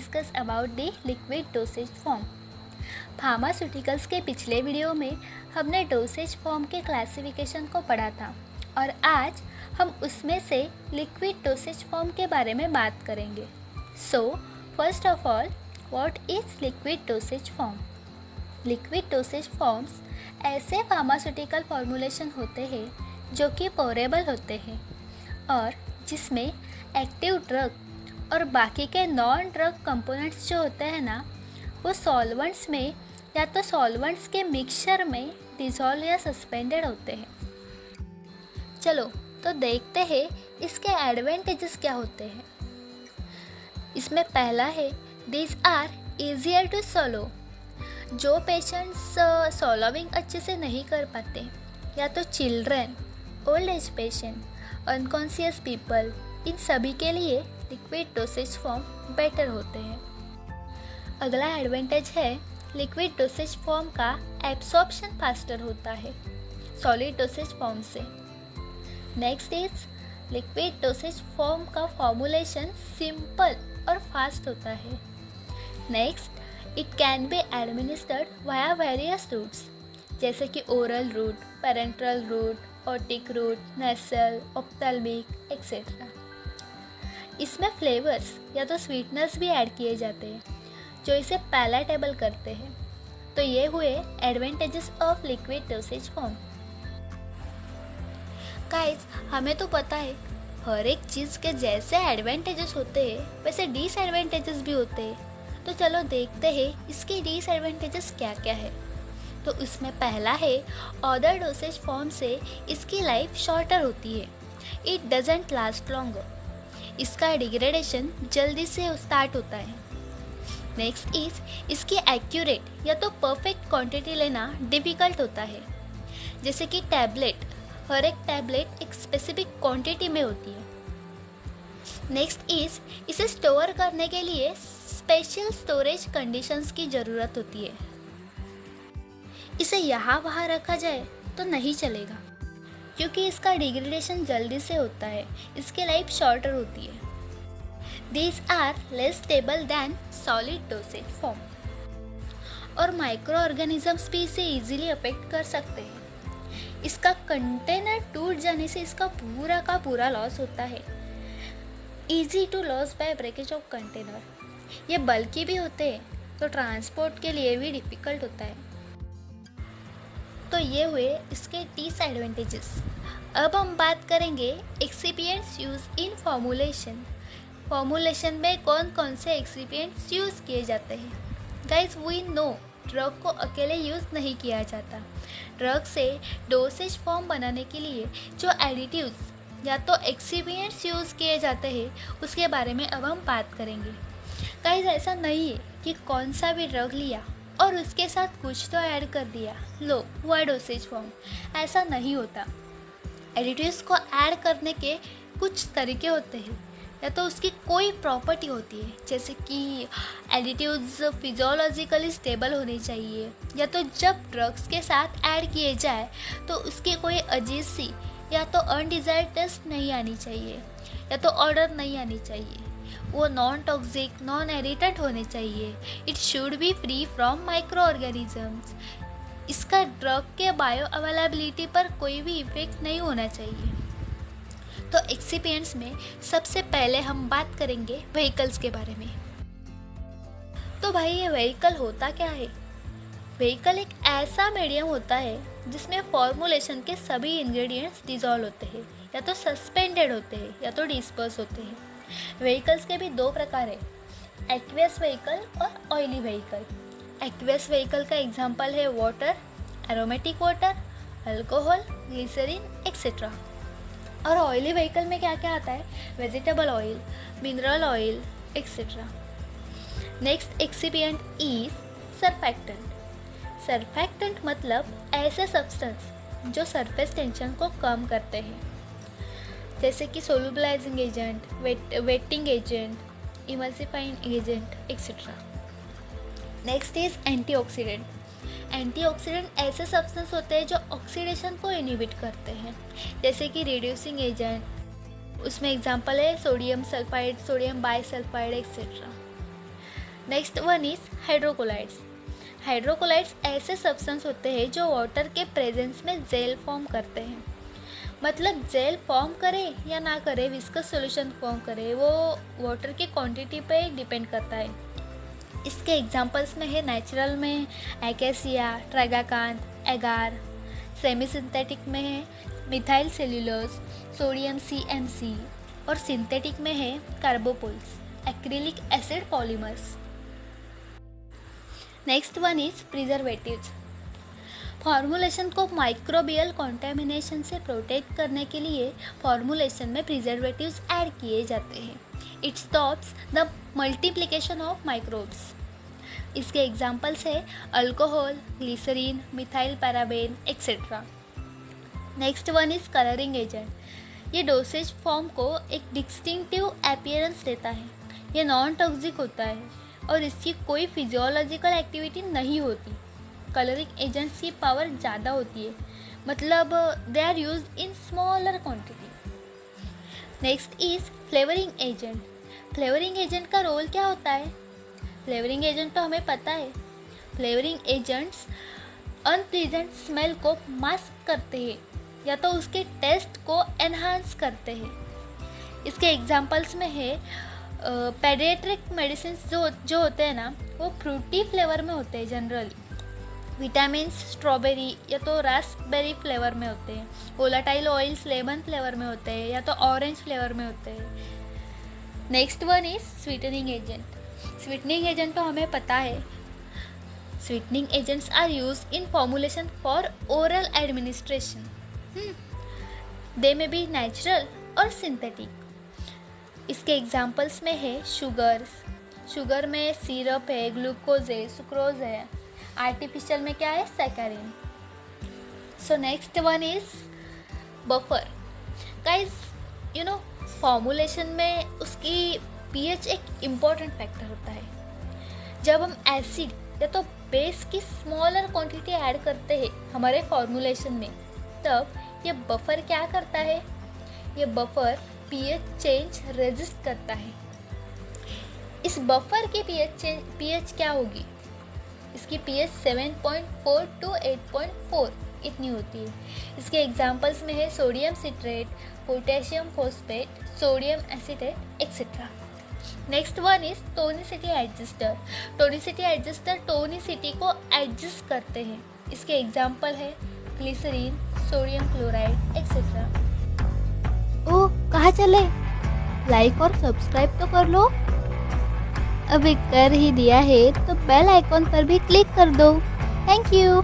Discuss about the liquid dosage form. Pharmaceuticals के पिछले video में हमने डोसेज फॉर्म के क्लासिफिकेशन को पढ़ा था और आज हम उसमें से लिक्विड डोसेज फॉर्म के बारे में बात करेंगे। So first of all, what is liquid dosage form? Liquid dosage forms ऐसे फार्मास्यूटिकल फॉर्मूलेशन होते हैं जो कि पोरेबल होते हैं और जिसमें एक्टिव ड्रग और बाकी के नॉन ड्रग कंपोनेंट्स जो होते हैं ना, वो सॉल्वेंट्स में या तो सॉल्वेंट्स के मिक्सचर में डिसॉल्व या सस्पेंडेड होते हैं। चलो तो देखते हैं इसके एडवांटेजेस क्या होते हैं। इसमें पहला है, these are easier to swallow. जो पेशेंट्स सॉलोविंग अच्छे से नहीं कर पाते या तो children, old age patient, unconscious people, इन सभी के लिए लिक्विड डोसेज फॉर्म बेटर होते हैं। अगला एडवांटेज है, लिक्विड डोसेज फॉर्म का एब्सॉर्प्शन फास्टर होता है सॉलिड डोसेज फॉर्म से। Next is, liquid dosage form का फॉर्मूलेशन सिंपल और फास्ट होता है। Next, it can be administered via various routes जैसे कि oral route, parenteral route, otic route, nasal, ophthalmic etcetera. इसमें फ्लेवर्स या तो स्वीटनर्स भी ऐड किए जाते हैं जो इसे पैलेटेबल करते हैं। तो ये हुए advantages of liquid dosage form. Guys, हमें तो पता है हर एक चीज़ के जैसे एडवांटेजेस होते हैं वैसे डिसएडवांटेजेस भी होते हैं। तो चलो देखते हैं इसके डिसएडवांटेजेस क्या क्या है। तो इसमें पहला है, अदर डोसेज फॉर्म से इसकी लाइफ शॉर्टर होती है। It doesn't last longer. इसका डिग्रेडेशन जल्दी से स्टार्ट होता है। नेक्स्ट इज, इसकी एक्यूरेट या तो परफेक्ट क्वांटिटी लेना डिफ़िकल्ट होता है। जैसे कि टैबलेट, हर एक टैबलेट एक स्पेसिफिक क्वांटिटी में होती है। नेक्स्ट इज, इसे स्टोर करने के लिए स्पेशल स्टोरेज कंडीशंस की ज़रूरत होती है। इसे यहाँ वहाँ रखा जाए तो नहीं चलेगा क्योंकि इसका डिग्रेडेशन जल्दी से होता है, इसकी लाइफ शॉर्टर होती है। These are less stable than solid dosage form। और माइक्रो ऑर्गेनिजम्स भी इसे इजीली अफेक्ट कर सकते हैं। इसका कंटेनर टूट जाने से इसका पूरा का पूरा लॉस होता है। Easy to loss by breakage of container. ये बल्कि भी होते हैं तो ट्रांसपोर्ट के लिए भी डिफ़िकल्ट होता है। तो ये हुए इसके डिसएडवांटेजेस। अब हम बात करेंगे excipients use in formulation. Formulation में कौन कौन से एक्सिपिएंट्स यूज़ किए जाते हैं। गाइस, वी नो ड्रग को अकेले यूज़ नहीं किया जाता। ड्रग से डोसेज फॉर्म बनाने के लिए जो एडिटिव्स या तो एक्सिपिएंट्स यूज़ किए जाते हैं उसके बारे में अब हम बात करेंगे। गाइस, ऐसा नहीं है कि कौन सा भी ड्रग लिया और उसके साथ कुछ तो ऐड कर दिया, लो हुआ डोसेज फॉर्म। ऐसा नहीं होता। एडिटिव्स को ऐड करने के कुछ तरीके होते हैं या तो उसकी कोई प्रॉपर्टी होती है, जैसे कि एडिटिव्स फिजियोलॉजिकली स्टेबल होने चाहिए या तो जब ड्रग्स के साथ ऐड किए जाए तो उसकी कोई अजीब सी या तो अनडिजायर्ड टेस्ट नहीं आनी चाहिए या तो ऑर्डर नहीं आनी चाहिए। वो नॉन टॉक्सिक, नॉन इरिटेंट होने चाहिए। It should be free from micro organisms. इसका ड्रग के बायो अवेलेबिलिटी पर कोई भी इफेक्ट नहीं होना चाहिए। तो एक्सिपिएंट्स में सबसे पहले हम बात करेंगे व्हीकल्स के बारे में। तो भाई, ये व्हीकल होता क्या है? व्हीकल एक ऐसा मीडियम होता है जिसमें फॉर्मूलेशन के सभी इंग्रेडिएंट्स डिसॉल्व होते हैं या तो सस्पेंडेड होते हैं या तो डिस्पर्स होते हैं। व्हीकल्स के भी दो प्रकार है, एक्वेस व्हीकल और ऑयली व्हीकल। एक्वेस व्हीकल का एग्जांपल है water, aromatic water, alcohol, glycerin etcetera. और ऑयली व्हीकल में क्या क्या आता है? Vegetable oil, mineral oil etcetera. Next excipient is surfactant. Surfactant मतलब ऐसे सब्सटेंस जो सरफेस टेंशन को कम करते हैं, जैसे कि solubilising agent, wetting agent, emulsifying agent etcetera. Next is antioxidant. Antioxidant ऐसे सब्सटेंस होते हैं जो ऑक्सीडेशन को इनहिबिट करते हैं, जैसे कि रिड्यूसिंग एजेंट। उसमें एग्जांपल है sodium sulphide, sodium bisulphide etcetera. Next one is hydrocolloids. Hydrocolloids ऐसे सब्सटेंस होते हैं जो वाटर के प्रेजेंस में जेल फॉर्म करते हैं। मतलब जेल फॉर्म करे या ना करे, विस्कस सॉल्यूशन फॉर्म करे, वो वाटर की क्वांटिटी पे डिपेंड करता है। इसके एग्जांपल्स में है नेचुरल में एक्सेसिया, ट्राइगाकांथ, एगार। सेमी सिंथेटिक में है मिथाइल सेल्यूलोज, सोडियम CMC। और सिंथेटिक में है Carbopols, acrylic acid polymers. Next one is preservatives. Formulation को माइक्रोबियल कॉन्टेमिनेशन से प्रोटेक्ट करने के लिए फॉर्मुलेशन में प्रिजर्वेटिव्स ऐड किए जाते हैं। It stops the multiplication of microbes. इसके एग्जाम्पल्स है alcohol, glycerin, methyl paraben etcetera. Next one is colouring agent. ये डोसेज फॉर्म को एक डिस्टिंक्टिव अपीयरेंस देता है। ये नॉन टॉक्सिक होता है और इसकी कोई फिजियोलॉजिकल एक्टिविटी नहीं होती। कलरिंग एजेंट्स की पावर ज़्यादा होती है, मतलब they are used in smaller quantity. Next is flavouring agent. Flavouring agent का रोल क्या होता है? फ्लेवरिंग एजेंट तो हमें पता है। फ्लेवरिंग एजेंट्स अनप्लीजेंट स्मेल को मास्क करते हैं या तो उसके टेस्ट को एनहांस करते हैं। इसके एग्जांपल्स में है पेडियाट्रिक मेडिसिन जो होते हैं ना, वो फ्रूटी फ्लेवर में होते हैं जनरली। विटामिन्स स्ट्रॉबेरी या तो रास्पबेरी फ्लेवर में होते हैं। वोलाटाइल ऑयल्स लेमन फ्लेवर में होते हैं या तो ऑरेंज फ्लेवर में होते हैं। Next one is sweetening agent. Sweetening agent तो हमें पता है। Sweetening agents are used in formulation for oral administration. They may be natural और सिंथेटिक। इसके एग्जाम्पल्स में है शुगर में सिरप है, ग्लूकोज है, सुक्रोज है। आर्टिफिशियल में क्या है? Saccharin. So next one is buffer. Guys you know formulation में उसकी pH एक इम्पॉर्टेंट फैक्टर होता है। जब हम एसिड या तो बेस की स्मॉलर क्वांटिटी ऐड करते हैं हमारे फॉर्मुलेशन में, तब ये बफर क्या करता है? ये बफर pH चेंज रेजिस्ट करता है। इस बफर की pH क्या होगी? इसकी pH 7.4 to 8.4 इतनी होती है। इसके एग्जाम्पल्स में है sodium citrate, potassium phosphate, sodium acetate etcetera. Next one is tonicity adjuster. Tonicity adjuster tonicity को एडजस्ट करते हैं। इसके एग्जाम्पल है ग्लिसरीन, सोडियम क्लोराइड एक्सेट्रा। ओह, कहाँ चले? लाइक और सब्सक्राइब तो कर लो। अभी कर ही दिया है तो बेल आइकॉन पर भी क्लिक कर दो। Thank you.